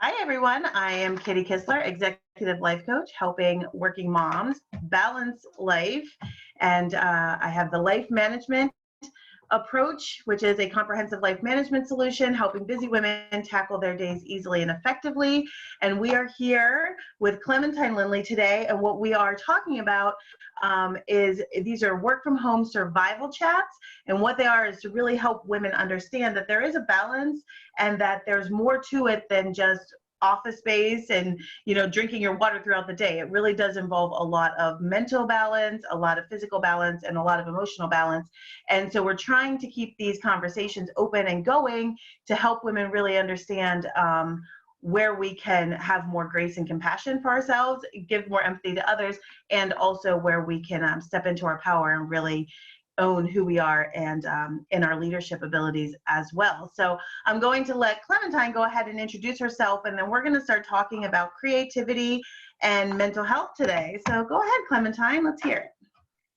Hi, everyone. I am Kitty Kistler, Executive Life Coach, helping working moms balance life. And I have the Life Management approach, which is a comprehensive life management solution, helping busy women tackle their days easily and effectively. And we are here with Clementine Lindley today. And what we are talking about is these are work from home survival chats. And what they are is to really help women understand that there is a balance and that there's more to it than just office space and drinking your water throughout the day. It really does involve a lot of mental balance, a lot of physical balance, and a lot of emotional balance. And so we're trying to keep these conversations open and going to help women really understand where we can have more grace and compassion for ourselves, give more empathy to others, and also where we can step into our power and really own who we are and in our leadership abilities as well. So I'm going to let Clementine go ahead and introduce herself, and then we're going to start talking about creativity and mental health today. So go ahead, Clementine, let's hear it.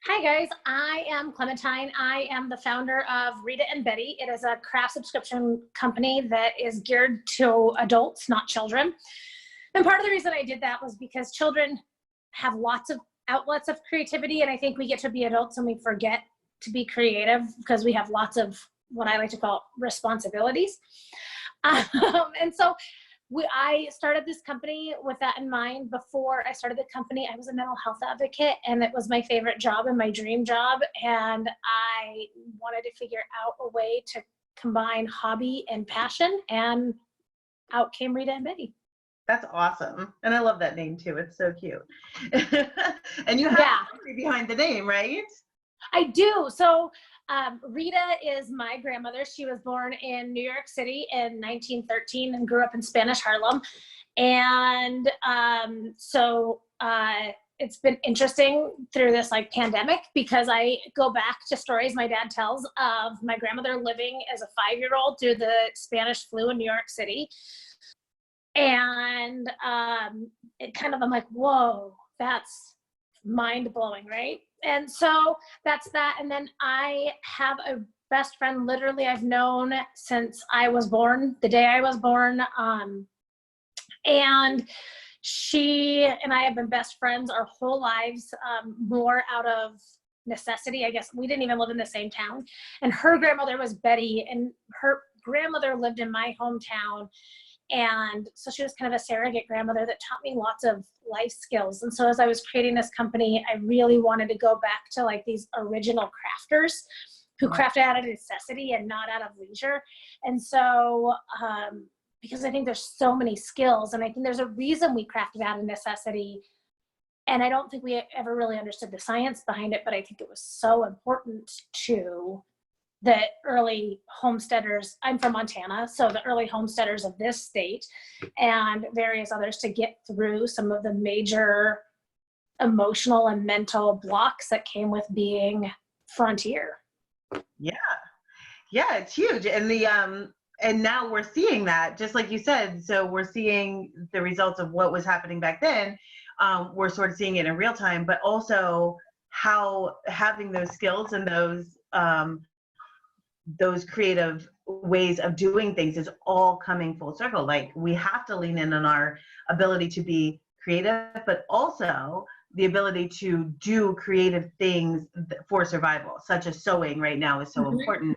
Hi guys, I am Clementine. I am the founder of Rita and Betty. It is a craft subscription company that is geared to adults, not children. And part of the reason I did that was because children have lots of outlets of creativity, and I think we get to be adults and we forget to be creative because we have lots of what I like to call responsibilities. And so I started this company with that in mind. Before I started the company, I was a mental health advocate, and it was my favorite job and my dream job. And I wanted to figure out a way to combine hobby and passion, and out came Rita and Betty. That's awesome. And I love that name too. It's so cute. And you have a story behind the name, right? I do. So Rita is my grandmother. She was born in New York City in 1913 and grew up in Spanish Harlem. And it's been interesting through this pandemic, because I go back to stories my dad tells of my grandmother living as a 5-year-old through the Spanish flu in New York City. And I'm like, whoa, that's mind blowing, right? And so that's that. And then I have a best friend, literally I've known since I was born, the day I was born. And she and I have been best friends our whole lives, more out of necessity. I guess we didn't even live in the same town. And her grandmother was Betty, and her grandmother lived in my hometown. And so she was kind of a surrogate grandmother that taught me lots of life skills. And so as I was creating this company, I really wanted to go back to these original crafters who crafted out of necessity and not out of leisure. And so, because I think there's so many skills, and I think there's a reason we crafted out of necessity. And I don't think we ever really understood the science behind it, but I think it was so important to the early homesteaders. I'm from Montana, so the early homesteaders of this state and various others, to get through some of the major emotional and mental blocks that came with being frontier. Yeah, it's huge. And and now we're seeing that, just like you said. So we're seeing the results of what was happening back then. We're sort of seeing it in real time, but also how having those skills and those creative ways of doing things is all coming full circle. We have to lean in on our ability to be creative, but also the ability to do creative things for survival, such as sewing right now is so important,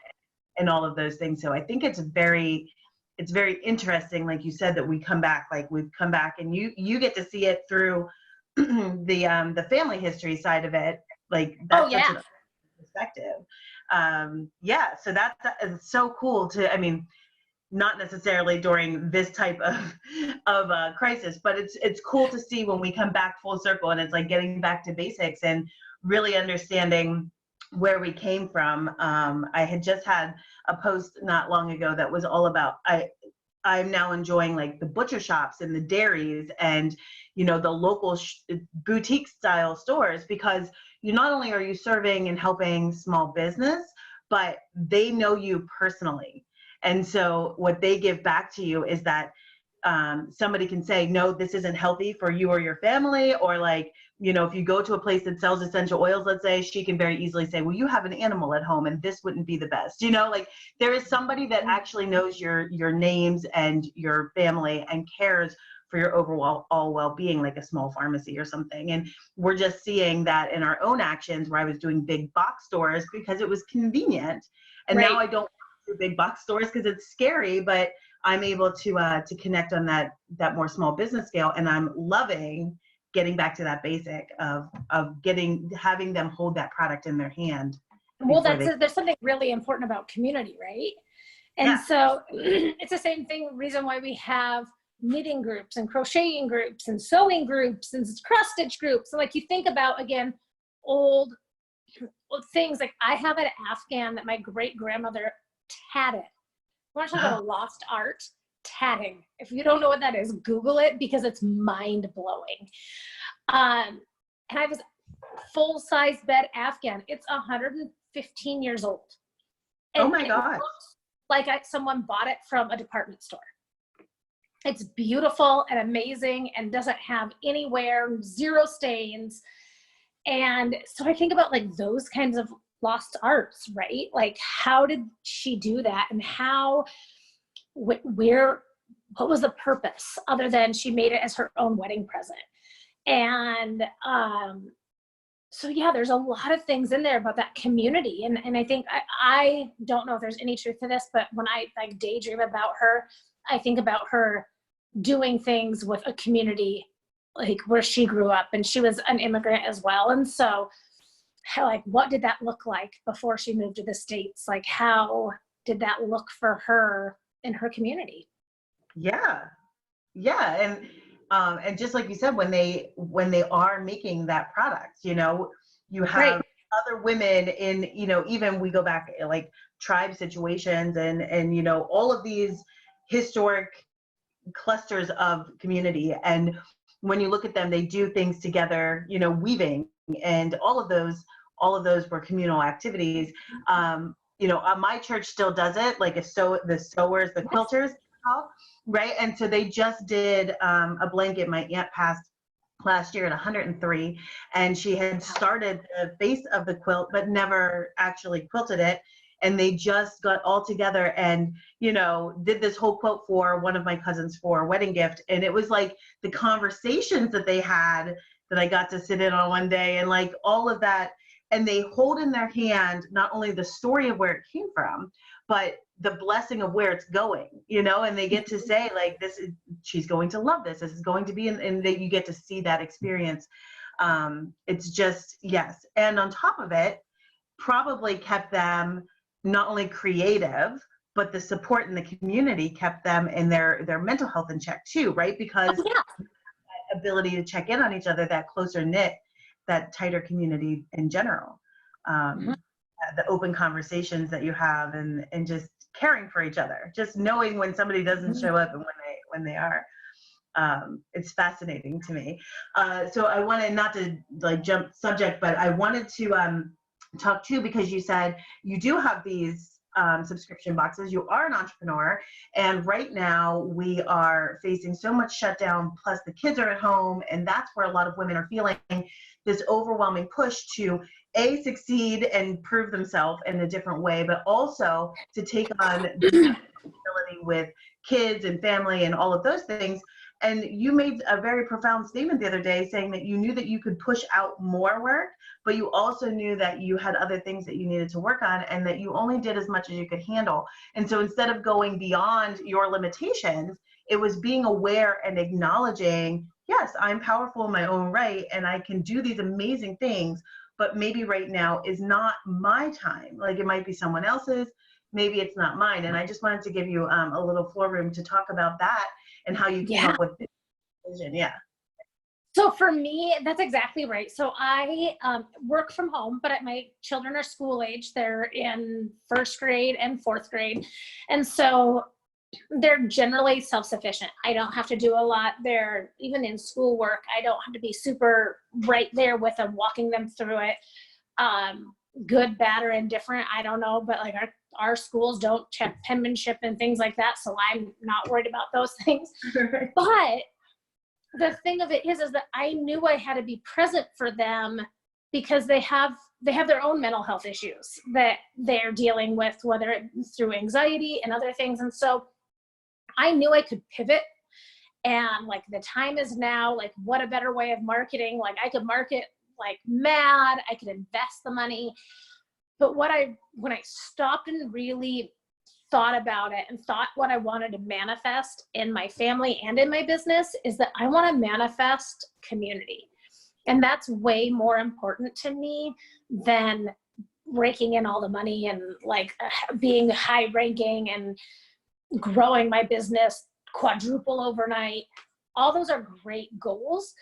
and all of those things. So I think it's very interesting, like you said, that we've come back, and you get to see it through the family such a perspective. So that's so cool not necessarily during this type of crisis, but it's cool to see when we come back full circle, and it's like getting back to basics and really understanding where we came from. I had just had a post not long ago that was all about I'm now enjoying the butcher shops and the dairies and the local boutique style stores, because not only are you serving and helping small business, but they know you personally. And so what they give back to you is that somebody can say, no, this isn't healthy for you or your family, or like, you know, if you go to a place that sells essential oils, let's say, she can very easily say, well, you have an animal at home and this wouldn't be the best. You know, like there is somebody that actually knows your names and your family and cares for your overall well-being, like a small pharmacy or something. And we're just seeing that in our own actions, where I was doing big box stores because it was convenient. And now I don't do big box stores because it's scary, but I'm able to connect on that more small business scale. And I'm loving getting back to that basic of having them hold that product in their hand. Well, there's something really important about community, right? And so it's the same thing, reason why we have knitting groups and crocheting groups and sewing groups and cross stitch groups. So like you think about, again, old things, like I have an Afghan that my great grandmother tatted. I want to talk about a lost art. Tatting. If you don't know what that is, Google it, because it's mind blowing. And I have this full size bed Afghan. It's 115 years old. And oh my God. Like someone bought it from a department store. It's beautiful and amazing and doesn't have any wear, zero stains. And so I think about like those kinds of lost arts, right? Like how did she do that? And what was the purpose other than she made it as her own wedding present? And so yeah, there's a lot of things in there about that community. And I think, I don't know if there's any truth to this, but when I like daydream about her, I think about her doing things with a community, like where she grew up, and she was an immigrant as well. And so like, what did that look like before she moved to the States? Like, how did that look for her in her community? Yeah. And just like you said, when they are making that product, you know, you have other women in, you know, even we go back like tribe situations and, you know, all of these historic clusters of community. And when you look at them, they do things together, you know, weaving, and all of those were communal activities. You know, my church still does it, like the sewers, the quilters, right? And so they just did a blanket. My aunt passed last year at 103, and she had started the base of the quilt, but never actually quilted it. And they just got all together and, you know, did this whole quilt for one of my cousins for a wedding gift. And it was like the conversations that they had that I got to sit in on one day, and like all of that. And they hold in their hand not only the story of where it came from, but the blessing of where it's going, you know, and they get to say like, she's going to love this. This is going to be, and that you get to see that experience. It's just, yes. And on top of it, probably kept them not only creative, but the support in the community kept them in their mental health in check too, right? Because that ability to check in on each other, that closer knit, that tighter community in general, the open conversations that you have, and just caring for each other, just knowing when somebody doesn't show up and when they are. It's fascinating to me. So I wanted not to like jump subject, but I wanted to talk too, because you said you do have these subscription boxes. You are an entrepreneur, and right now we are facing so much shutdown, plus the kids are at home, and that's where a lot of women are feeling this overwhelming push to succeed and prove themselves in a different way, but also to take on the responsibility with kids and family and all of those things. And you made a very profound statement the other day saying that you knew that you could push out more work, but you also knew that you had other things that you needed to work on, and that you only did as much as you could handle. And so instead of going beyond your limitations, it was being aware and acknowledging, yes, I'm powerful in my own right, and I can do these amazing things, but maybe right now is not my time. Like it might be someone else's, maybe it's not mine. And I just wanted to give you a little floor room to talk about that and how you came up with this vision. Yeah. So for me, that's exactly right. So I work from home, but my children are school age. They're in first grade and fourth grade. And so they're generally self-sufficient. I don't have to do a lot. They're even in schoolwork. I don't have to be super right there with them, walking them through it. Good, bad, or indifferent, I don't know. But like our schools don't check penmanship and things like that, so I'm not worried about those things. But the thing of it is that I knew I had to be present for them because they have their own mental health issues that they're dealing with, whether it's through anxiety and other things. And so I knew I could pivot, and like the time is now, like what a better way of marketing. Like I could market like mad, I could invest the money. But when I stopped and really thought about it and thought what I wanted to manifest in my family and in my business is that I want to manifest community. And that's way more important to me than raking in all the money and like being high ranking and growing my business quadruple overnight. All those are great goals.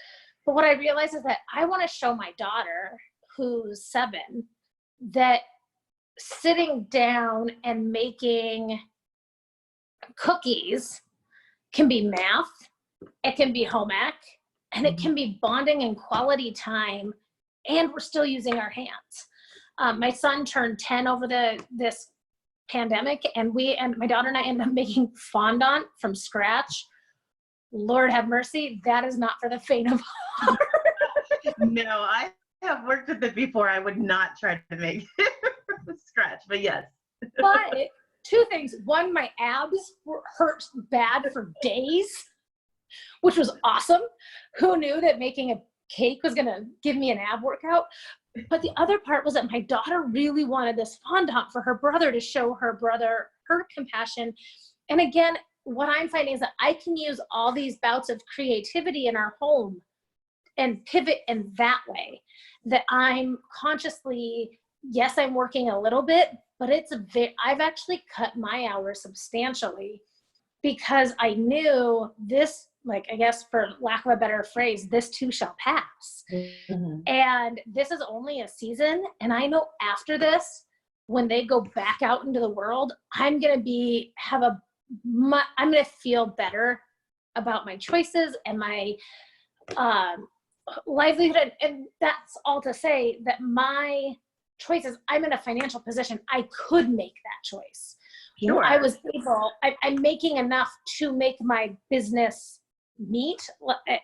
But what I realized is that I want to show my daughter, who's 7, that sitting down and making cookies can be math, it can be home ec, and it can be bonding and quality time, and we're still using our hands. My son turned 10 over this pandemic, and my daughter and I ended up making fondant from scratch. Lord have mercy, that is not for the faint of heart. No, I have worked with it before. I would not try to make it from scratch, but yes. But 2 things. One, my abs hurt bad for days, which was awesome. Who knew that making a cake was going to give me an ab workout? But the other part was that my daughter really wanted this fondant for her brother to show her brother her compassion. And again, what I'm finding is that I can use all these bouts of creativity in our home and pivot in that way, that I'm consciously, yes, I'm working a little bit, but I've actually cut my hours substantially because I knew this, like, I guess for lack of a better phrase, this too shall pass. Mm-hmm. And this is only a season. And I know after this, when they go back out into the world, I'm going to feel better about my choices and my livelihood. And that's all to say that my choices, I'm in a financial position, I could make that choice. Sure. I'm making enough to make my business meet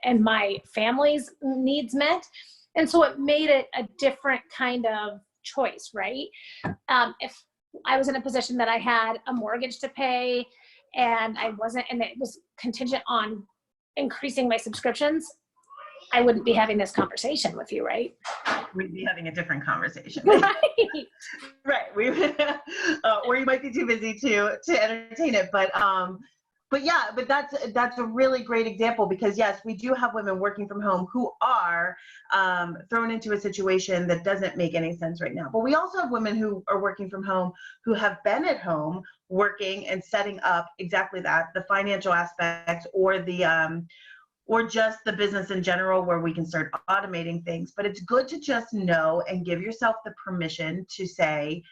and my family's needs met. And so it made it a different kind of choice, right? If I was in a position that I had a mortgage to pay and it was contingent on increasing my subscriptions, I wouldn't be having this conversation with you, right? We'd be having a different conversation. Right. Right. We would, or you might be too busy to entertain it. But that's a really great example because yes, we do have women working from home who are thrown into a situation that doesn't make any sense right now. But we also have women who are working from home who have been at home working and setting up exactly that, the financial aspects or just the business in general where we can start automating things. But it's good to just know and give yourself the permission to say,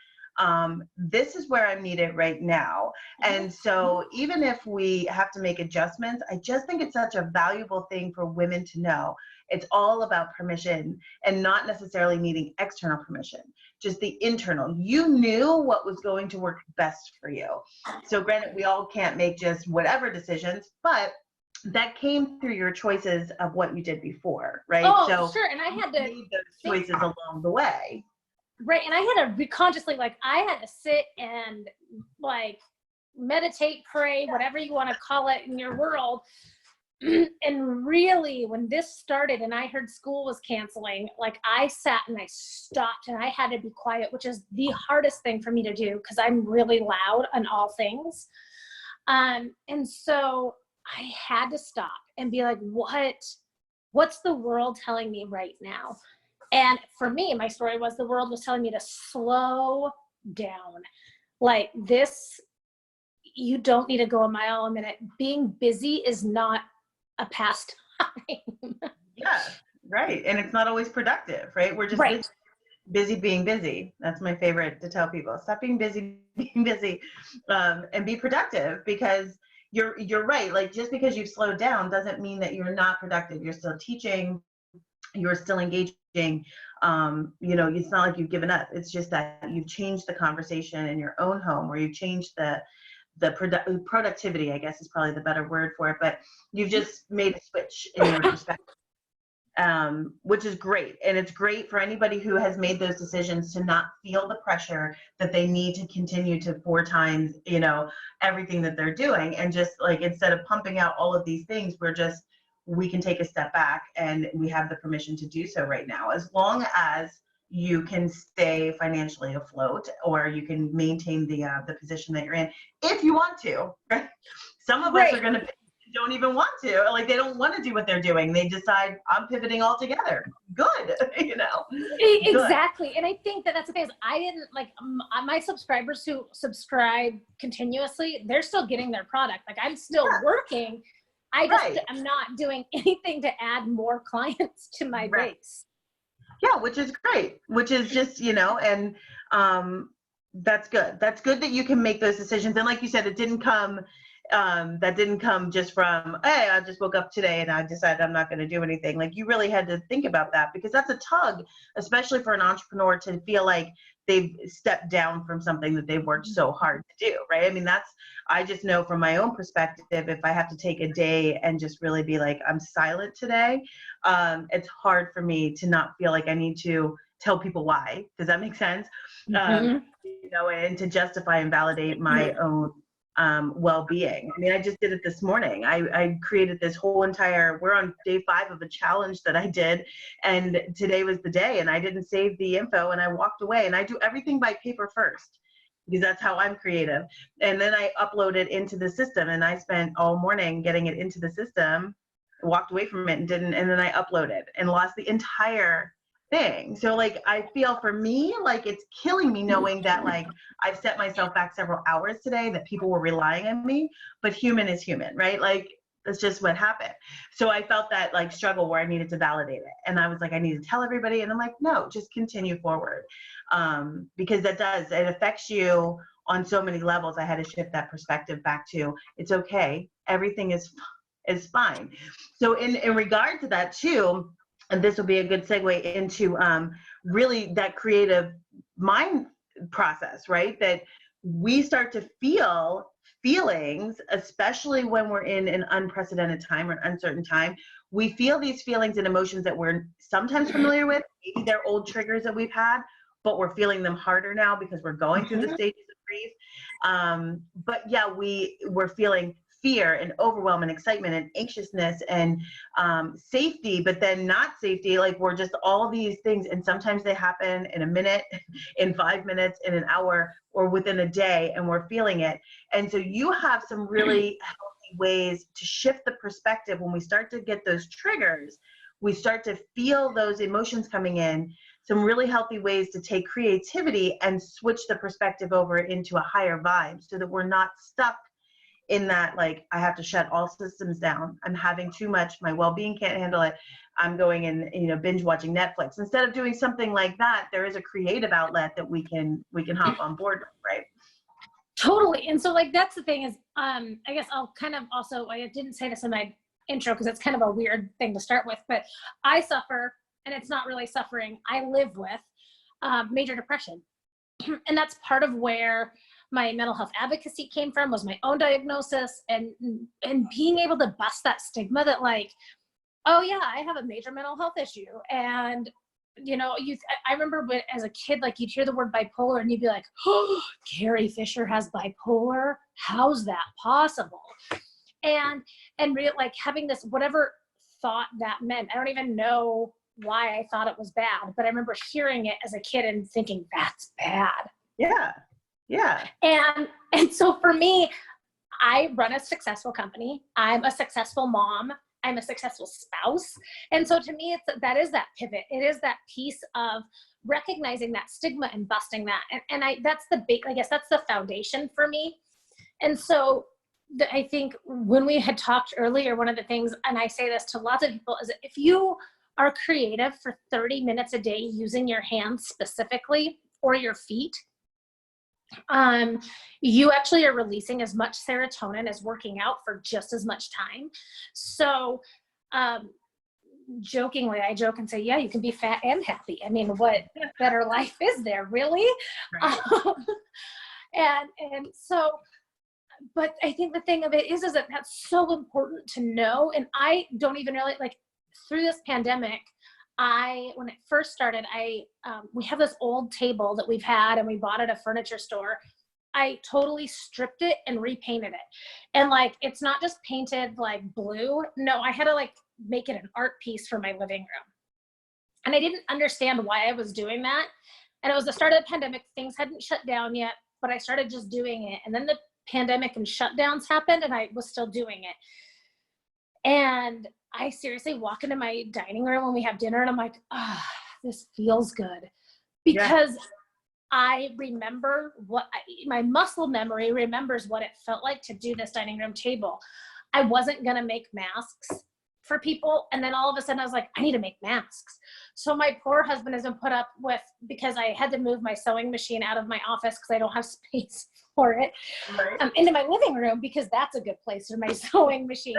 this is where I'm needed right now. And so even if we have to make adjustments, I just think it's such a valuable thing for women to know. It's all about permission and not necessarily needing external permission, just the internal. You knew what was going to work best for you. So granted, we all can't make just whatever decisions, but that came through your choices of what you did before, right? Oh, so sure. And I had to make those choices along the way. Right. And I had to be consciously, like, I had to sit and like meditate, pray, whatever you want to call it in your world. And really, when this started and I heard school was canceling, like I sat and I stopped and I had to be quiet, which is the hardest thing for me to do because I'm really loud on all things. And so I had to stop and be like, what's the world telling me right now? And for me, my story was the world was telling me to slow down. Like this, you don't need to go a mile a minute. Being busy is not a pastime. Yeah, right. And it's not always productive, right? We're just busy being busy. That's my favorite to tell people. Stop being busy, and be productive because you're right. Like just because you've slowed down doesn't mean that you're not productive. You're still teaching. you're still engaging. You know, it's not like you've given up. It's just that you've changed the conversation in your own home, or you've changed the productivity, I guess is probably the better word for it, but you've just made a switch in your perspective, which is great. And it's great for anybody who has made those decisions to not feel the pressure that they need to continue to 4 times, you know, everything that they're doing. And just like, instead of pumping out all of these things, we can take a step back, and we have the permission to do so right now, as long as you can stay financially afloat, or you can maintain the position that you're in, if you want to, right? Some of us are going to don't even want to, like, they don't want to do what they're doing. They decide, I'm pivoting altogether. Good. You know, exactly. Good. And I think that's the thing, is I didn't like my subscribers who subscribe continuously, they're still getting their product. Like, I'm still working. I just I'm not doing anything to add more clients to my base. Yeah, which is great, which is just, you know, and that's good. That's good that you can make those decisions. And like you said, it didn't come, that didn't come just from, hey, I just woke up today and I decided I'm not going to do anything. Like, you really had to think about that, because that's a tug, especially for an entrepreneur, to feel like they've stepped down from something that they've worked so hard to do, right? I mean, I just know from my own perspective, if I have to take a day and just really be like, I'm silent today, it's hard for me to not feel like I need to tell people why. Does that make sense? You know, and to justify and validate my own well-being. I mean, I just did it this morning. I created this whole we're on day 5 of a challenge that I did, and today was the day, and I didn't save the info, and I walked away, and I do everything by paper first, because that's how I'm creative. And then I upload it into the system, and I spent all morning getting it into the system, walked away from it and then I uploaded and lost the entire thing. So like, I feel for me, like, it's killing me knowing that, like, I've set myself back several hours today, that people were relying on me, but human is human, right? Like, that's just what happened. So I felt that like struggle where I needed to validate it. And I was like, I need to tell everybody. And I'm like, no, just continue forward. Because it affects you on so many levels. I had to shift that perspective back to, it's okay. Everything is fine. So in regard to that too, and this will be a good segue into really that creative mind process, right? That we start to feel feelings, especially when we're in an unprecedented time or an uncertain time. We feel these feelings and emotions that we're sometimes familiar with. Maybe they're old triggers that we've had, but we're feeling them harder now because we're going through the stages of grief. But yeah, we're feeling fear and overwhelm and excitement and anxiousness and safety, but then not safety. Like, we're just all these things, and sometimes they happen in a minute, in 5 minutes, in an hour, or within a day, and we're feeling it. And so you have some really healthy ways to shift the perspective. When we start to get those triggers, we start to feel those emotions coming in, some really healthy ways to take creativity and switch the perspective over into a higher vibe, so that we're not stuck in that, like, I have to shut all systems down. I'm having too much. My well-being can't handle it. I'm going and, you know, binge watching Netflix. Instead of doing something like that, there is a creative outlet that we can hop on board with, right? Totally. And so, like, that's the thing is, I guess I'll kind of also, I didn't say this in my intro because it's kind of a weird thing to start with, but I suffer, and it's not really suffering, I live with major depression. And that's part of where my mental health advocacy came from, was my own diagnosis, and being able to bust that stigma that, like, oh yeah, I have a major mental health issue. And, you know, I remember as a kid, like, you'd hear the word bipolar and you'd be like, oh, Carrie Fisher has bipolar. How's that possible? And like, having this, whatever thought that meant, I don't even know why I thought it was bad, but I remember hearing it as a kid and thinking, that's bad. Yeah. Yeah. And so for me, I run a successful company. I'm a successful mom. I'm a successful spouse. And so to me, that is that pivot. It is that piece of recognizing that stigma and busting that. And that's I guess that's the foundation for me. And so I think when we had talked earlier, one of the things, and I say this to lots of people, is if you are creative for 30 minutes a day using your hands specifically, or your feet, you actually are releasing as much serotonin as working out for just as much time. So jokingly, I joke and say, yeah, you can be fat and happy. I mean, what better life is there, really? Right. And so, but I think the thing of it is that that's so important to know. And I don't even really, like, through this pandemic, when it first started, we have this old table that we've had and we bought at a furniture store. I totally stripped it and repainted it. And like, it's not just painted like blue. No, I had to like make it an art piece for my living room. And I didn't understand why I was doing that. And it was the start of the pandemic. Things hadn't shut down yet, but I started just doing it. And then the pandemic and shutdowns happened and I was still doing it. And I seriously walk into my dining room when we have dinner and I'm like, this feels good. Because I remember my muscle memory remembers what it felt like to do this dining room table. I wasn't going to make masks for people. And then all of a sudden I was like, I need to make masks. So my poor husband has been put up with, because I had to move my sewing machine out of my office because I don't have space for it, into my living room, because that's a good place for my sewing machine.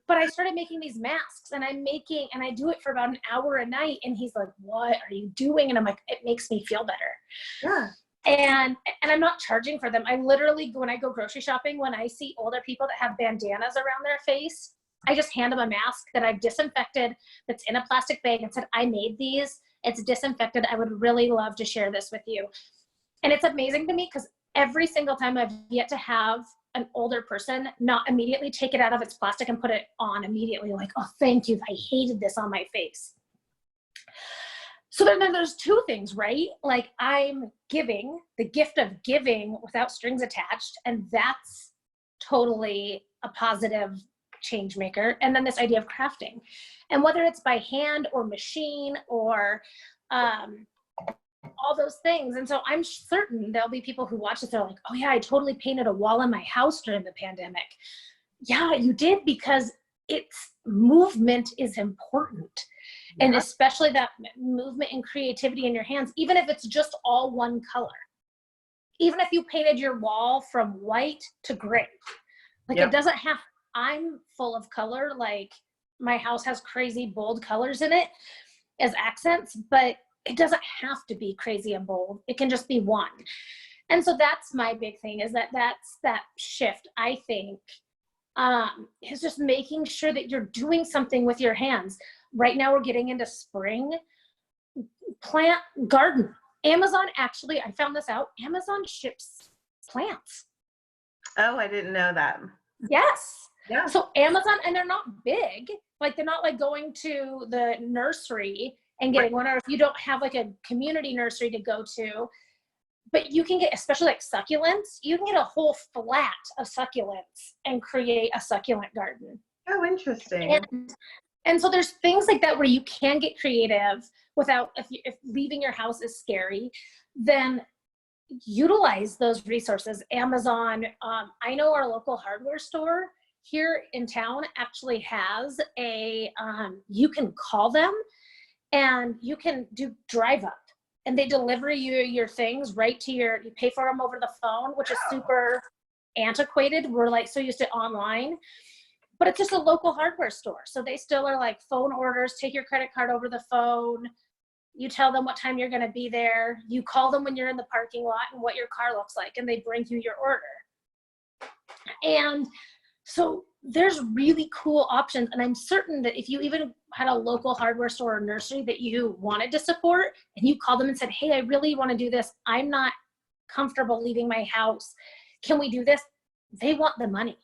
But I started making these masks and I do it for about an hour a night. And he's like, what are you doing? And I'm like, it makes me feel better. Yeah. And I'm not charging for them. I literally, when I go grocery shopping, when I see older people that have bandanas around their face, I just hand them a mask that I've disinfected, that's in a plastic bag, and said, I made these. It's disinfected. I would really love to share this with you. And it's amazing to me because every single time I've yet to have an older person not immediately take it out of its plastic and put it on immediately, like, oh, thank you. I hated this on my face. So then there's two things, right? Like, I'm giving the gift of giving without strings attached. And that's totally a positive change maker. And then this idea of crafting, and whether it's by hand or machine or all those things. And so I'm certain there'll be people who watch this, they're like, oh yeah, I totally painted a wall in my house during the pandemic. Yeah, you did, because movement is important. Yeah. And especially that movement and creativity in your hands, even if it's just all one color. Even if you painted your wall from white to gray, like It doesn't have, I'm full of color. Like, my house has crazy bold colors in it as accents, but it doesn't have to be crazy and bold. It can just be one. And so that's my big thing, is that's that shift, I think, is just making sure that you're doing something with your hands. Right now we're getting into spring. Plant, garden. Amazon, actually, I found this out, Amazon ships plants. Oh, I didn't know that. Yes. Yeah. So Amazon, and they're not big. Like, they're not like going to the nursery and getting one, or if you don't have like a community nursery to go to, but you can get, especially like succulents, you can get a whole flat of succulents and create a succulent garden. Oh, interesting. And so there's things like that where you can get creative without, if leaving your house is scary, then utilize those resources. Amazon, I know our local hardware store here in town actually has you can call them and you can do drive up, and they deliver you your things right to you pay for them over the phone, which is super antiquated. We're like so used to online, but it's just a local hardware store. So they still are like phone orders, take your credit card over the phone. You tell them what time you're going to be there. You call them when you're in the parking lot and what your car looks like, and they bring you your order. And so there's really cool options. And I'm certain that if you even had a local hardware store or nursery that you wanted to support, and you called them and said, hey, I really want to do this. I'm not comfortable leaving my house. Can we do this? They want the money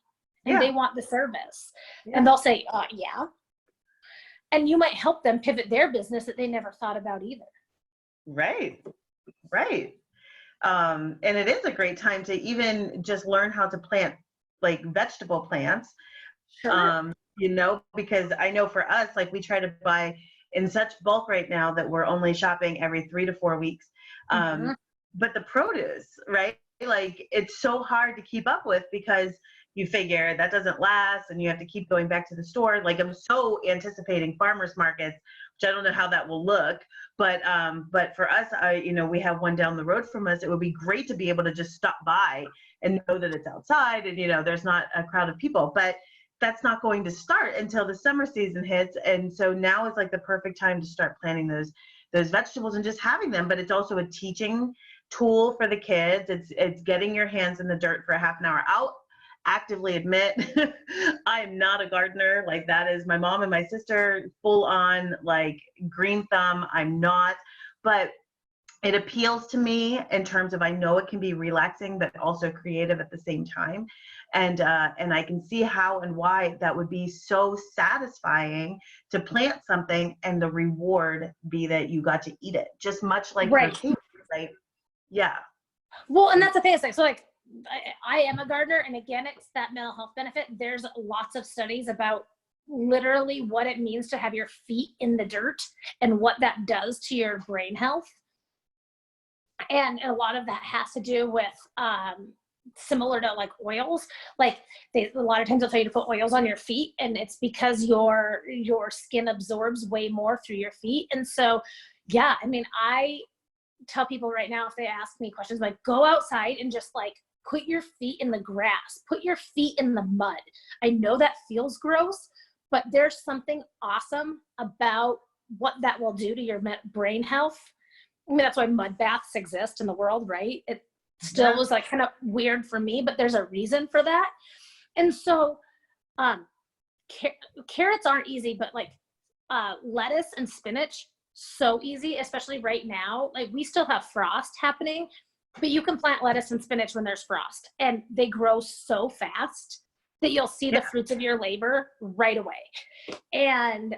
and they want the service. And they'll say, yeah. And you might help them pivot their business that they never thought about either. Right. And it is a great time to even just learn how to plant like vegetable plants. Sure. Because I know for us, like, we try to buy in such bulk right now that we're only shopping every 3 to 4 weeks. But the produce, right? Like, it's so hard to keep up with, because you figure that doesn't last and you have to keep going back to the store. Like, I'm so anticipating farmers markets, which I don't know how that will look, but for us, we have one down the road from us. It would be great to be able to just stop by and know that it's outside and, there's not a crowd of people. But that's not going to start until the summer season hits. And so now is like the perfect time to start planting those vegetables and just having them. But it's also a teaching tool for the kids. It's getting your hands in the dirt for a half an hour. I'll actively admit I am not a gardener. Like, that is my mom and my sister, full on like green thumb. I'm not, but it appeals to me in terms of, I know it can be relaxing, but also creative at the same time. And I can see how and why that would be so satisfying to plant something and the reward be that you got to eat it, just much like your cake, right? Yeah. Well, and that's the thing. It's like, so like, I am a gardener, and again, it's that mental health benefit. There's lots of studies about literally what it means to have your feet in the dirt and what that does to your brain health. And a lot of that has to do with similar to like oils. Like, a lot of times they'll tell you to put oils on your feet, and it's because your skin absorbs way more through your feet. And so, yeah, I mean, I tell people right now, if they ask me questions, like, go outside and just like put your feet in the grass, put your feet in the mud. I know that feels gross, but there's something awesome about what that will do to your brain health. I mean, that's why mud baths exist in the world, right? It still was like kind of weird for me, but there's a reason for that. And so carrots aren't easy, but like lettuce and spinach, so easy, especially right now. Like, we still have frost happening, but you can plant lettuce and spinach when there's frost, and they grow so fast that you'll see the fruits of your labor right away. And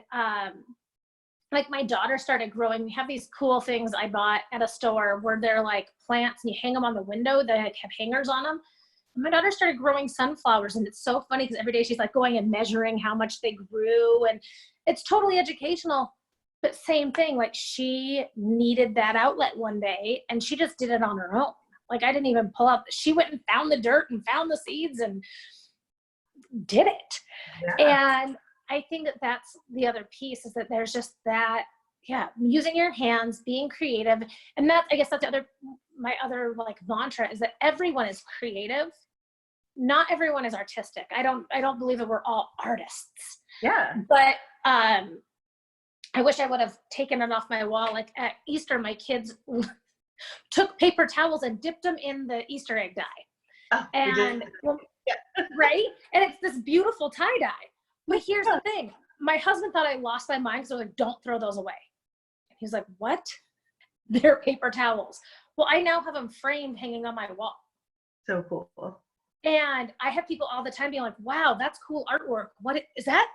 like, my daughter started growing. We have these cool things I bought at a store where they're like plants, and you hang them on the window. They like have hangers on them. And my daughter started growing sunflowers, and it's so funny because every day she's like going and measuring how much they grew, and it's totally educational. But same thing, like, she needed that outlet one day, and she just did it on her own. Like, I didn't even pull up. She went and found the dirt and found the seeds and did it. Yeah. And I think that that's the other piece, is that there's just that, using your hands, being creative. And that, I guess that's my other like mantra, is that everyone is creative. Not everyone is artistic. I don't believe that we're all artists. Yeah. But I wish I would have taken it off my wall. Like, at Easter, my kids took paper towels and dipped them in the Easter egg dye. Oh, and right? And it's this beautiful tie-dye. But here's the thing. My husband thought I lost my mind, so I was like, don't throw those away. He's like, what? They're paper towels. Well, I now have them framed, hanging on my wall. So cool. And I have people all the time being like, wow, that's cool artwork. What is that?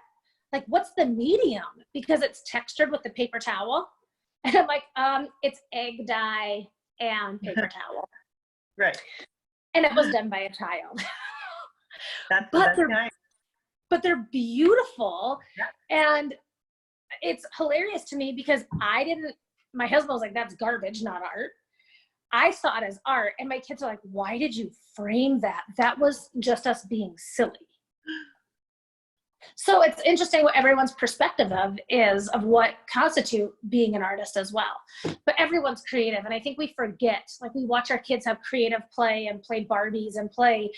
Like, what's the medium? Because it's textured with the paper towel. And I'm like, it's egg dye and paper towel. Right. And it was done by a child. That's nice. But they're beautiful. Yeah. And it's hilarious to me because my husband was like, that's garbage, not art. I saw it as art. And my kids are like, why did you frame that? That was just us being silly. So it's interesting what everyone's perspective of what constitute being an artist as well. But everyone's creative. And I think we forget, like, we watch our kids have creative play and play Barbies and play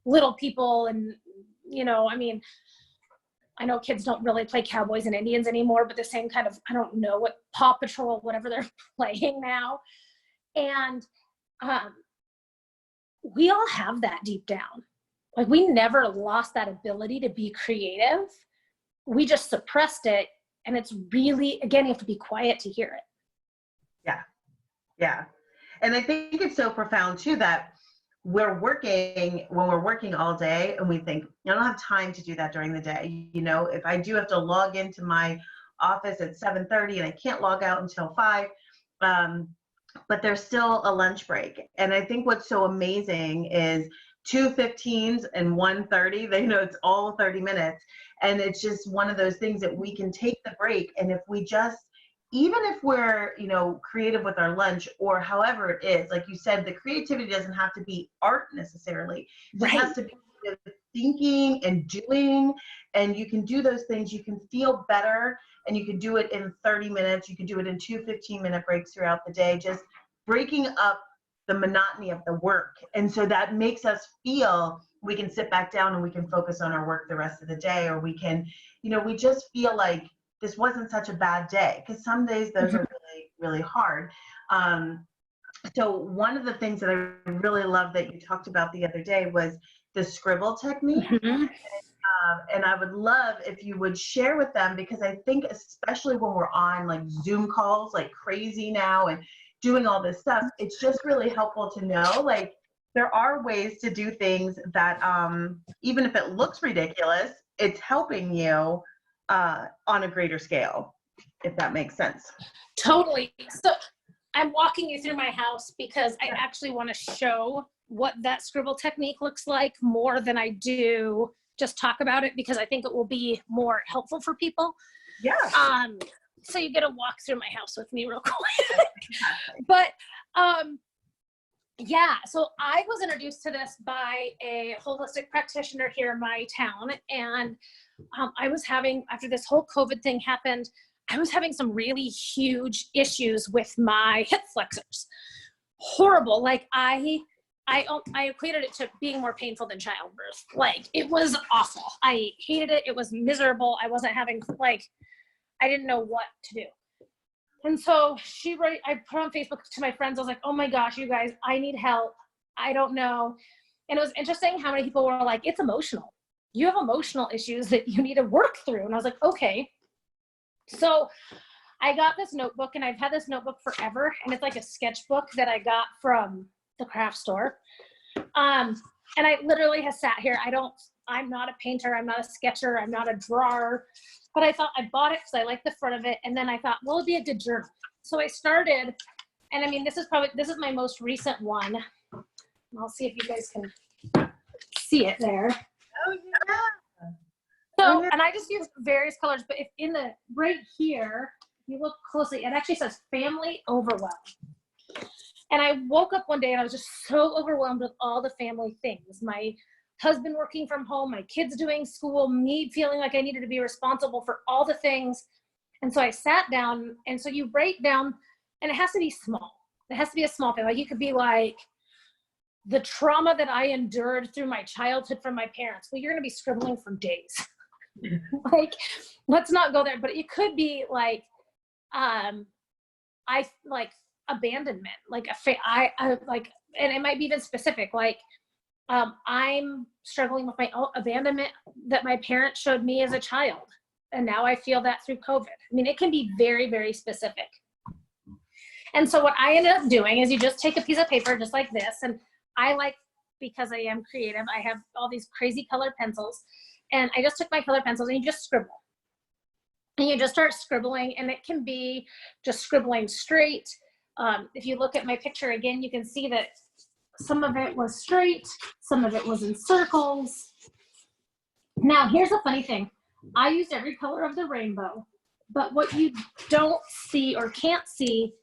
Little People. And, I mean, I know kids don't really play Cowboys and Indians anymore, but the same kind of, I don't know what, Paw Patrol, whatever they're playing now. And we all have that deep down. Like, we never lost that ability to be creative. We just suppressed it. And it's really, again, you have to be quiet to hear it. Yeah. Yeah. And I think it's so profound too, that when we're working all day and we think, I don't have time to do that during the day. If I do have to log into my office at 7:30 and I can't log out until 5, but there's still a lunch break. And I think what's so amazing is 2 15s and 1:30, it's all 30 minutes. And it's just one of those things that we can take the break. And if we just, even if we're, creative with our lunch or however it is, like you said, the creativity doesn't have to be art necessarily. It has to be thinking and doing, and you can do those things. You can feel better, and you can do it in 30 minutes. You can do it in 2 15-minute breaks throughout the day, just breaking up the monotony of the work. And so that makes us feel we can sit back down and we can focus on our work the rest of the day, or we can, we just feel like this wasn't such a bad day, because some days those are really, really hard. So one of the things that I really love that you talked about the other day was the scribble technique. And I would love if you would share with them, because I think especially when we're on like Zoom calls like crazy now and doing all this stuff, it's just really helpful to know, like, there are ways to do things that even if it looks ridiculous, it's helping you on a greater scale, if that makes sense. Totally. So I'm walking you through my house because I actually want to show what that scribble technique looks like more than I do just talk about it, because I think it will be more helpful for people. Yeah. So you get to walk through my house with me real quick. But yeah, so I was introduced to this by a holistic practitioner here in my town. And I was having, after this whole COVID thing happened, I was having some really huge issues with my hip flexors. Horrible. Like I equated it to being more painful than childbirth. Like, it was awful. I hated it. It was miserable. I wasn't having, like, I didn't know what to do. And so I put on Facebook to my friends. I was like, oh my gosh, you guys, I need help. I don't know. And it was interesting how many people were like, it's emotional. You have emotional issues that you need to work through. And I was like, okay. So I got this notebook, and I've had this notebook forever. And it's like a sketchbook that I got from the craft store. And I literally have sat here. I'm not a painter. I'm not a sketcher. I'm not a drawer. But I thought I bought it because I like the front of it. And then I thought, well, it'd be a good journal. So I started, and I mean, this is my most recent one. I'll see if you guys can see it there. Oh, yeah. So, and I just use various colors, but if in the right here, if you look closely, it actually says family overwhelm. And I woke up one day and I was just so overwhelmed with all the family things. My husband working from home, my kids doing school, me feeling like I needed to be responsible for all the things. And so I sat down, and so you break down, and it has to be small. It has to be a small thing. Like, you could be like, the trauma that I endured through my childhood from my parents. Well, you're going to be scribbling for days. Like, let's not go there. But it could be like, abandonment, like and it might be even specific, like, I'm struggling with my own abandonment that my parents showed me as a child, and now I feel that through COVID. I mean, it can be very, very specific. And so what I ended up doing is you just take a piece of paper just like this, and because I am creative, I have all these crazy colored pencils, and I just took my colored pencils and you just scribble. And you just start scribbling, and it can be just scribbling straight. If you look at my picture again, you can see that some of it was straight, some of it was in circles. Now, here's the funny thing. I used every color of the rainbow, but what you don't see or can't see,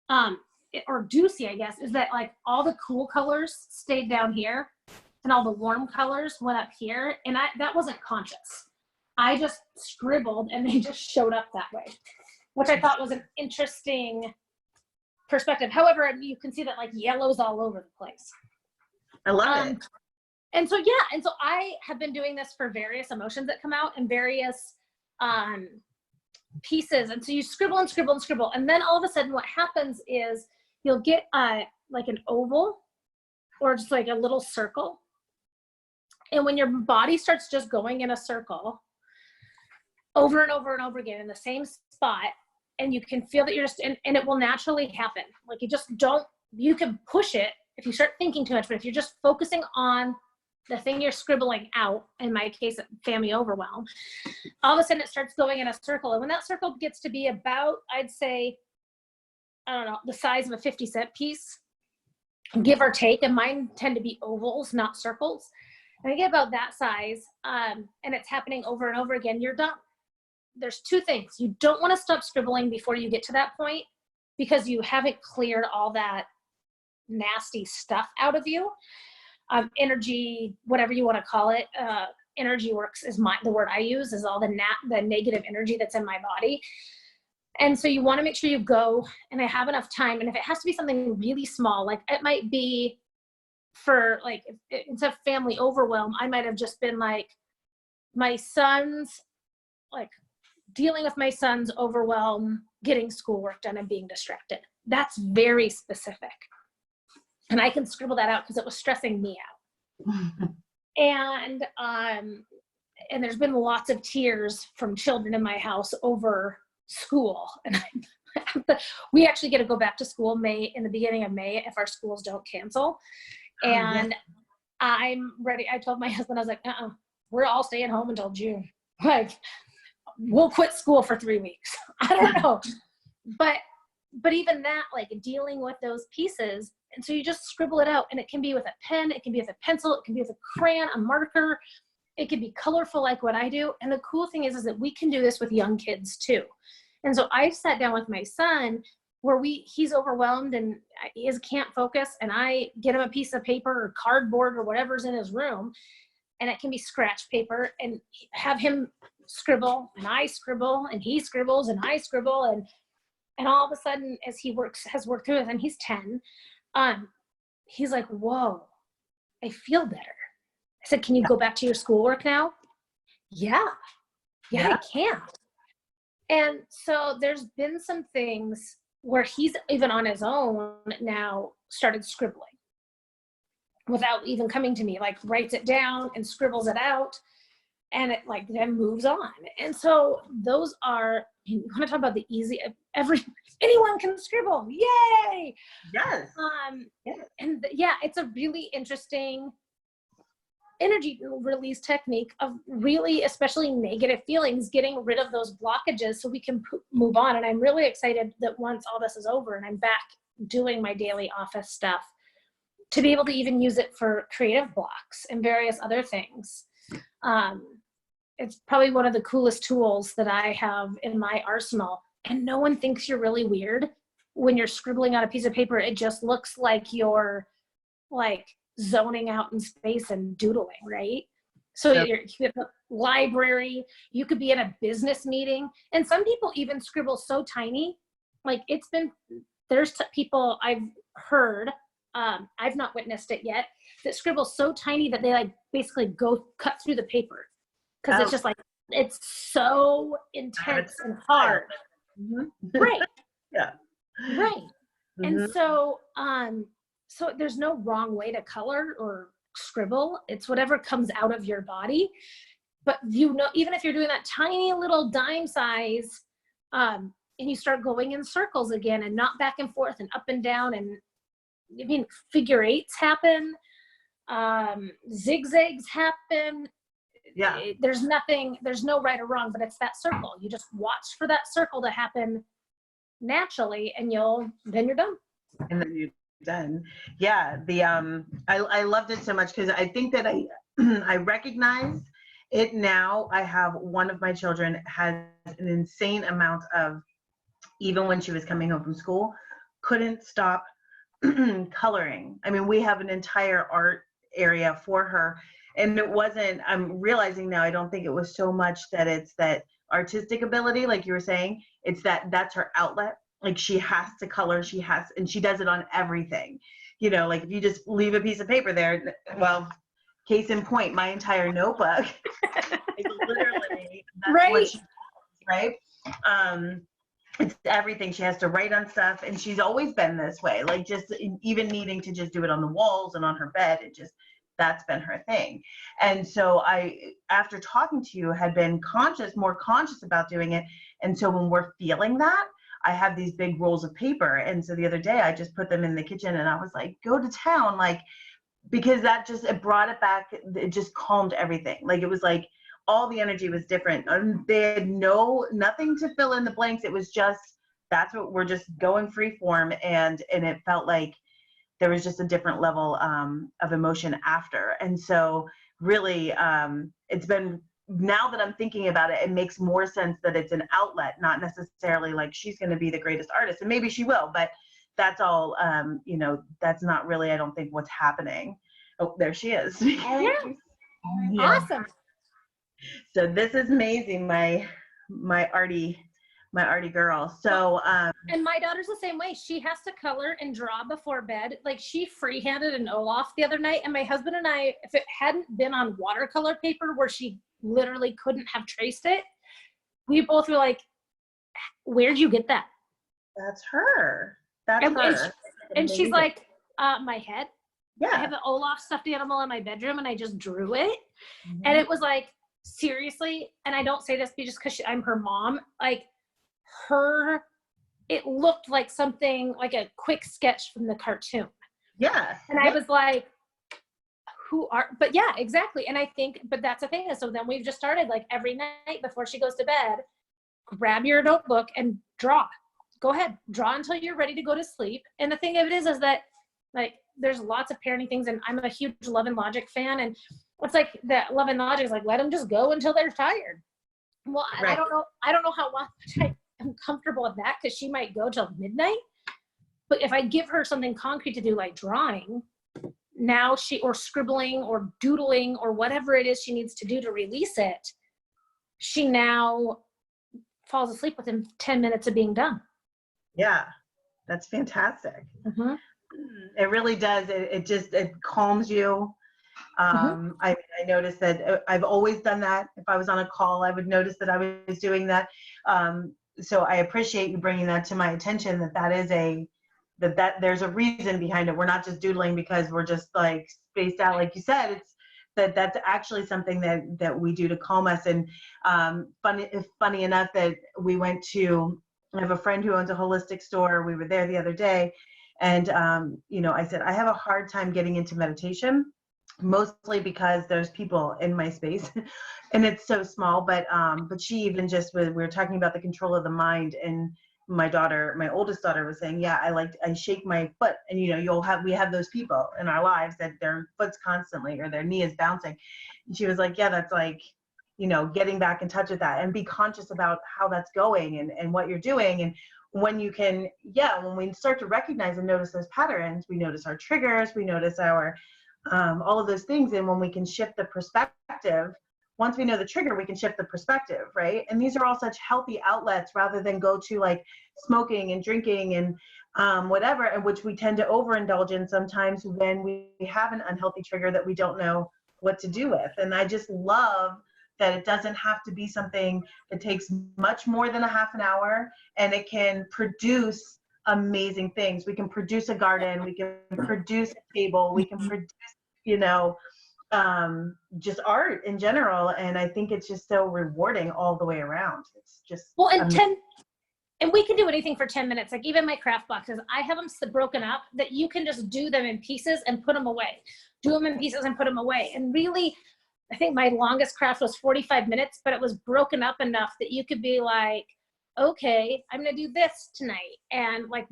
or do see, I guess, is that like all the cool colors stayed down here and all the warm colors went up here. And that wasn't conscious. I just scribbled and they just showed up that way, which I thought was an interesting perspective. However, you can see that like yellow's all over the place. I love it. And so I have been doing this for various emotions that come out and various pieces. And so you scribble and scribble and scribble, and then all of a sudden what happens is you'll get like an oval or just like a little circle. And when your body starts just going in a circle over and over and over again in the same spot, and you can feel that you're just, and it will naturally happen. Like, you can push it if you start thinking too much, but if you're just focusing on the thing you're scribbling out, in my case, family overwhelm, all of a sudden it starts going in a circle. And when that circle gets to be about, I'd say, I don't know, the size of a 50-cent piece, give or take, and mine tend to be ovals, not circles. And I get about that size, and it's happening over and over again, you're done. There's two things. You don't want to stop scribbling before you get to that point, because you haven't cleared all that nasty stuff out of you. Energy, whatever you want to call it, energy works is the word I use, is all the negative energy that's in my body. And so you want to make sure you go and I have enough time. And if it has to be something really small, like it might be for like, instead of family overwhelm, I might have just been like, my son's, like, dealing with my son's overwhelm, getting schoolwork done and being distracted. That's very specific. And I can scribble that out because it was stressing me out. And there's been lots of tears from children in my house over school. And we actually get to go back to school in the beginning of May if our schools don't cancel. And I'm ready. I told my husband, I was like, we're all staying home until June. Like, we'll quit school for 3 weeks. I don't know. But even that, like, dealing with those pieces. And so you just scribble it out, and it can be with a pen, it can be with a pencil, it can be with a crayon, a marker. It can be colorful like what I do. And the cool thing is that we can do this with young kids too. And so I've sat down with my son where he's overwhelmed and he can't focus, and I get him a piece of paper or cardboard or whatever's in his room, and it can be scratch paper, and have him scribble, and I scribble, and he scribbles, and I scribble, and all of a sudden, as he has worked through it, and he's 10, he's like, whoa, I feel better. I said, can you go back to your schoolwork now? Yeah, I can. And so there's been some things where he's even on his own now started scribbling without even coming to me, like writes it down and scribbles it out, and it like then moves on. And so those are, you want to talk about the easy, anyone can scribble, yay. Yes. And yeah, it's a really interesting energy release technique of really, especially negative feelings, getting rid of those blockages so we can move on. And I'm really excited that once all this is over and I'm back doing my daily office stuff, to be able to even use it for creative blocks and various other things. It's probably one of the coolest tools that I have in my arsenal. And no one thinks you're really weird when you're scribbling on a piece of paper. It just looks like you're like zoning out in space and doodling, right? So you're at the library, you could be in a business meeting, and some people even scribble so tiny. Like there's people I've heard, I've not witnessed it yet, that scribble so tiny that they like basically cut through the paper. Because it's just like, it's so intense and hard. Mm-hmm. Right. Yeah. Right. Mm-hmm. And so there's no wrong way to color or scribble. It's whatever comes out of your body. But even if you're doing that tiny little dime size, and you start going in circles again and not back and forth and up and down, and I mean, figure eights happen, zigzags happen. Yeah. There's no right or wrong, but it's that circle. You just watch for that circle to happen naturally, and then you're done. And then you're done. Yeah. I loved it so much because I think that I recognize it now. I have one of my children has an insane amount of, even when she was coming home from school, couldn't stop coloring. I mean, we have an entire art area for her. And it wasn't, I'm realizing now, I don't think it was so much that it's that artistic ability, like you were saying, it's that's her outlet. Like she has to color, and she does it on everything. You know, like if you just leave a piece of paper there, well, case in point, my entire notebook is literally, that's right. What she does, right? It's everything. She has to write on stuff, and she's always been this way, like just even needing to just do it on the walls and on her bed. That's been her thing. And so after talking to you, had been more conscious about doing it. And so when we're feeling that, I have these big rolls of paper. And so the other day I just put them in the kitchen, and I was like, go to town. Like, because it brought it back. It just calmed everything. Like, it was like all the energy was different. They had nothing to fill in the blanks. It was just, that's what we're just going free form. And it felt like there was just a different level of emotion after. And so really, it's been, now that I'm thinking about it, it makes more sense that it's an outlet, not necessarily like she's going to be the greatest artist. And maybe she will, but that's all, that's not really, I don't think, what's happening. Oh, there she is. Yeah. Awesome. So this is Maisie, my my arty girl. So, and my daughter's the same way. She has to color and draw before bed. Like, she freehanded an Olaf the other night, and my husband and I, if it hadn't been on watercolor paper where she literally couldn't have traced it, we both were like, where'd you get that? That's her. That's and, her. And she's like, my head. Yeah. I have an Olaf stuffed animal in my bedroom, and I just drew it. Mm-hmm. And it was like, seriously, and I don't say this just because I'm her mom, like, it looked like something, like a quick sketch from the cartoon. Yeah. And I was like, but yeah, exactly. And I think, but that's the thing. So then we've just started, like, every night before she goes to bed, grab your notebook and draw. Go ahead, draw until you're ready to go to sleep. And the thing of it is that, like, there's lots of parenting things, and I'm a huge Love and Logic fan. And it's like that Love and Logic is like, let them just go until they're tired. Well, right. I don't know how much I'm comfortable with that, because she might go till midnight. But if I give her something concrete to do, like drawing, now or scribbling or doodling or whatever it is she needs to do to release it, she now falls asleep within 10 minutes of being done. Yeah, that's fantastic. Mm-hmm. It really does. It calms you. Mm-hmm. I noticed that I've always done that. If I was on a call, I would notice that I was doing that. So I appreciate you bringing that to my attention, that there's a reason behind it. We're not just doodling because we're just, like, spaced out, like you said. It's that's actually something that we do to calm us. And funny enough that I have a friend who owns a holistic store. We were there the other day, and I said, I have a hard time getting into meditation, mostly because there's people in my space and it's so small. But she even we were talking about the control of the mind, and my oldest daughter was saying, yeah, I shake my foot, and we have those people in our lives that their foot's constantly, or their knee is bouncing. And she was like, yeah, that's like, getting back in touch with that, and be conscious about how that's going and what you're doing. And when we start to recognize and notice those patterns, we notice our triggers, we notice our all of those things. And when we can shift the perspective, once we know the trigger, we can shift the perspective, right? And these are all such healthy outlets, rather than go to, like, smoking and drinking and whatever, and which we tend to overindulge in sometimes when we have an unhealthy trigger that we don't know what to do with. And I just love that it doesn't have to be something that takes much more than a half an hour, and it can produce amazing things. We can produce a garden, we can produce a table, we can produce, just art in general. And I think it's just so rewarding all the way around. It's just and we can do anything for 10 minutes. Like, even my craft boxes, I have them broken up that you can just do them in pieces and put them away. Do them in pieces and put them away. And really, I think my longest craft was 45 minutes, but it was broken up enough that you could be like, okay, I'm going to do this tonight. And, like,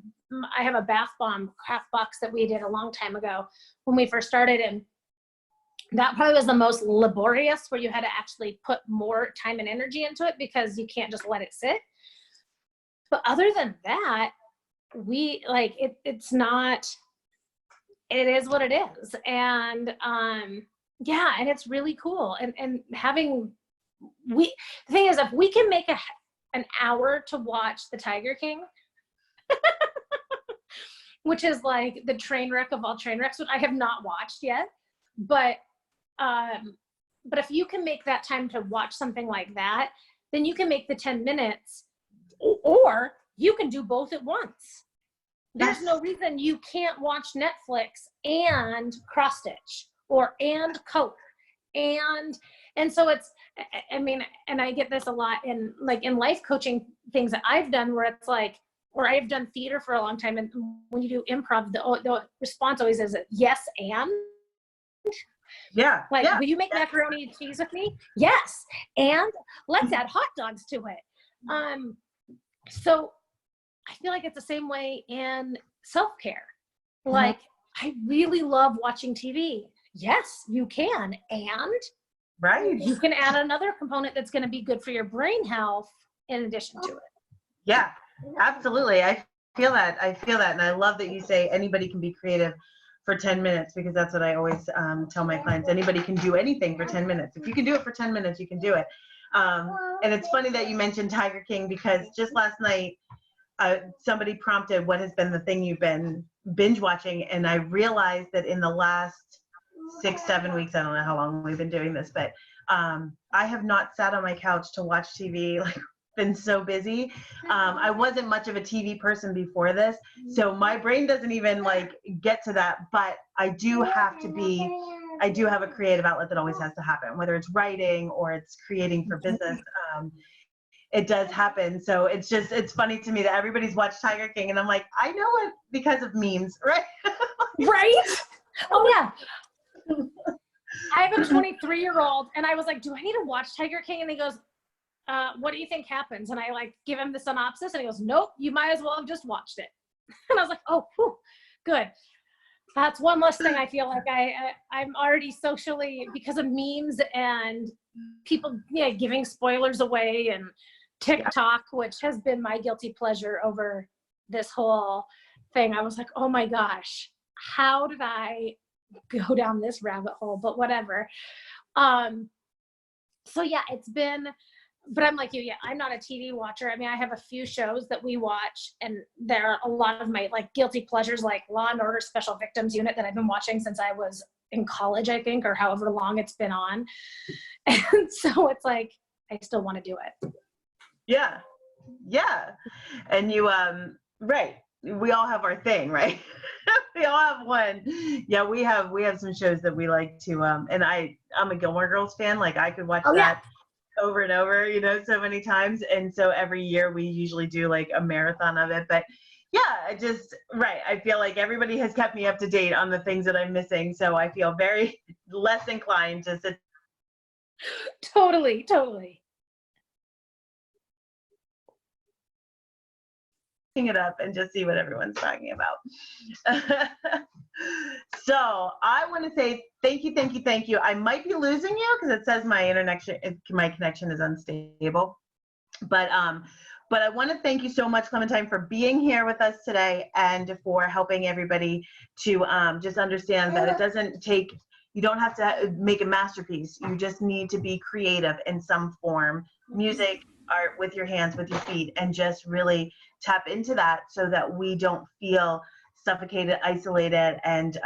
I have a bath bomb craft box that we did a long time ago when we first started. And that probably was the most laborious, where you had to actually put more time and energy into it, because you can't just let it sit. But other than that, it is what it is. And yeah, and it's really cool. And the thing is, if we can make an hour to watch The Tiger King, which is like the train wreck of all train wrecks, which I have not watched yet, but if you can make that time to watch something like that, then you can make the 10 minutes, or you can do both at once. There's no reason you can't watch Netflix and cross stitch and color. And so it's, I mean, and I get this a lot in life coaching things that I've done, where it's like, or I've done theater for a long time. And when you do improv, the response always is yes, and. Yeah. Like, yeah. Will you make macaroni and cheese with me? Yes. And let's add hot dogs to it. So I feel like it's the same way in self-care. Like, I really love watching TV. Yes, you can. And right, you can add another component that's going to be good for your brain health in addition to it. Yeah, absolutely. I feel that. And I love that you say anybody can be creative for 10 minutes, because that's what I always tell my clients. Anybody can do anything for 10 minutes. If you can do it for 10 minutes, you can do it. And it's funny that you mentioned Tiger King, because just last night, somebody prompted what has been the thing you've been binge watching, and I realized that in the last 6-7 weeks, I don't know how long we've been doing this, but I have not sat on my couch to watch TV, like been so busy. I wasn't much of a TV person before this, so my brain doesn't even like get to that, but I do have a creative outlet that always has to happen, whether it's writing or it's creating for business. It does happen. So it's funny to me that everybody's watched Tiger King, and I'm like, I know it because of memes, right? Right? Oh yeah. I have a 23-year-old, and I was like, do I need to watch Tiger King? And he goes, what do you think happens? And I like give him the synopsis, and he goes, nope, you might as well have just watched it. And I was like, oh, whew, good. That's one less thing. I feel like I'm already socially, because of memes and people giving spoilers away, and TikTok, which has been my guilty pleasure over this whole thing. I was like, oh my gosh, how did I go down this rabbit hole? But whatever. So yeah, it's been, but I'm like you, I'm not a TV watcher. I mean, I have a few shows that we watch, and there are a lot of my like guilty pleasures, like Law and Order Special Victims Unit, that I've been watching since I was in college, I think, or however long it's been on. And so it's like, I still want to do it. Yeah. And you, right. We all have our thing, right? We all have one. Yeah, we have some shows that we like to, and I'm a Gilmore Girls fan. Like I could watch that over and over, so many times. And so every year we usually do like a marathon of it. But yeah, I feel like everybody has kept me up to date on the things that I'm missing. So I feel very less inclined to sit. Totally. It up and just see what everyone's talking about. So I want to say thank you. I might be losing you because it says my connection is unstable. But I want to thank you so much, Clementine, for being here with us today and for helping everybody to just understand that it doesn't take, you don't have to make a masterpiece. You just need to be creative in some form, music, art, with your hands, with your feet, and just really tap into that so that we don't feel suffocated, isolated, and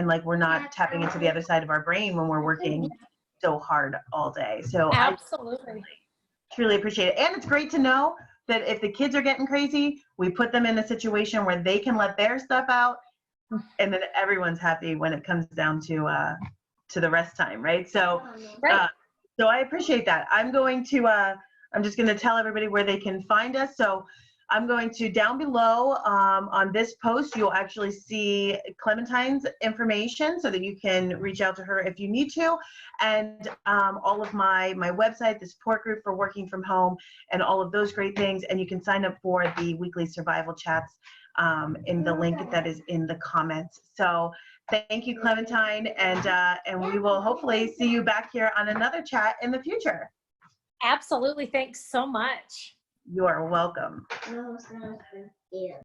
like we're not tapping into the other side of our brain when we're working so hard all day. So absolutely. I truly appreciate it. And it's great to know that if the kids are getting crazy, we put them in a situation where they can let their stuff out, and then everyone's happy when it comes down to the rest time, right? So so I appreciate that. I'm just going to tell everybody where they can find us. So I'm going to, down below on this post, you'll actually see Clementine's information so that you can reach out to her if you need to. And all of my website, the support group for working from home, and all of those great things. And you can sign up for the weekly survival chats in the link that is in the comments. So thank you, Clementine. And we will hopefully see you back here on another chat in the future. Absolutely. Thanks so much. You are welcome.